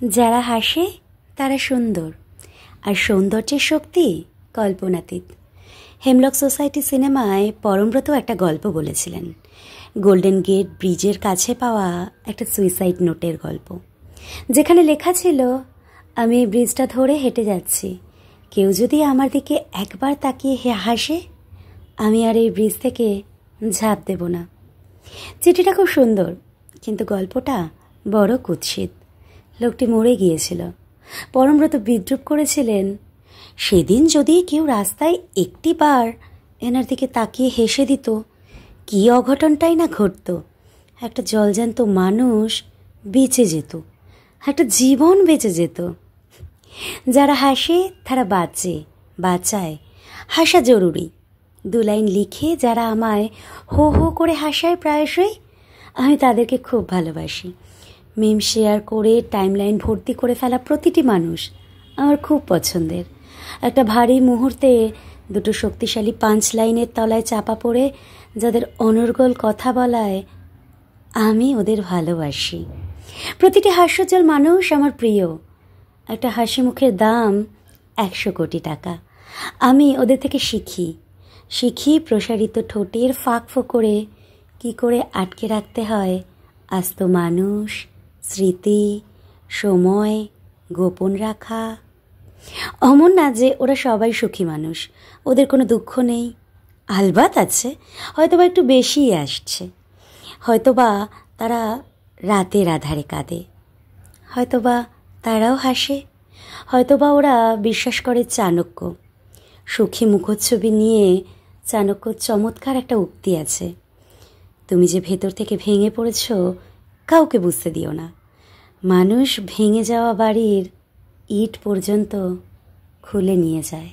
যারা হাসে তারা সুন্দর, আর সৌন্দর্যের শক্তি কল্পনাতীত। হেমলক সোসাইটি সিনেমায় পরমব্রত একটা গল্প বলেছিলেন, গোল্ডেন গেট ব্রিজের কাছে পাওয়া একটা সুইসাইড নোটের গল্প, যেখানে লেখা ছিল, আমি এই ব্রিজটা ধরে হেঁটে যাচ্ছি, কেউ যদি আমার দিকে একবার তাকিয়ে হাসে, আমি আর এই ব্রিজ থেকে ঝাঁপ দেব না। চিঠিটা খুব সুন্দর, কিন্তু গল্পটা বড় কুৎসিত। লোকটি মরে গিয়েছিল। পরমব্রত বিদ্রূপ করেছিলেন, সেদিন যদি কেউ রাস্তায় একটি বার এনার দিকে তাকিয়ে হেসে দিত, কী অঘটনটাই না ঘটত। একটা জলজ্যান্ত মানুষ বেঁচে যেত, একটা জীবন বেঁচে যেত। যারা হাসে তারা বাঁচায়। হাসা জরুরি। 2 লাইন লিখে যারা আমায় হো হো করে হাসায় প্রায়শই, আমি তাদেরকে খুব ভালোবাসি। মিম শেয়ার করে টাইমলাইন ভর্তি করে ফেলা প্রতিটি মানুষ আমার খুব পছন্দের। একটা ভারী মুহূর্তে 2 শক্তিশালী 5 লাইনের তলায় চাপা পড়ে যাদের অনর্গল কথা বলায় আমি ওদের ভালোবাসি। প্রতিটি হাস্যজ্জ্বল মানুষ আমার প্রিয়। একটা হাসি মুখের দাম 100 কোটি টাকা। আমি ওদের থেকে শিখি প্রসারিত ঠোঁটের ফাঁক ফোকরে কী করে আটকে রাখতে হয় আস্ত মানুষ, স্মৃতি, সময় গোপন রাখা। অমন না যে ওরা সবাই সুখী মানুষ, ওদের কোনো দুঃখ নেই। আলবাত আছে, হয়তোবা একটু বেশিই আসছে। হয়তোবা তারা রাতের আধারে কাঁদে, হয়তোবা তারাও হাসে, হয়তোবা ওরা বিশ্বাস করে চাণক্য। সুখী মুখচ্ছবি নিয়ে চাণক্যর চমৎকার একটা উক্তি আছে, তুমি যে ভেতর থেকে ভেঙে পড়েছ কাউকে বুঝতে দিও না। মানুষ ভেঙে যাওয়া বাড়ির ইট পর্যন্ত খুলে নিয়ে যায়।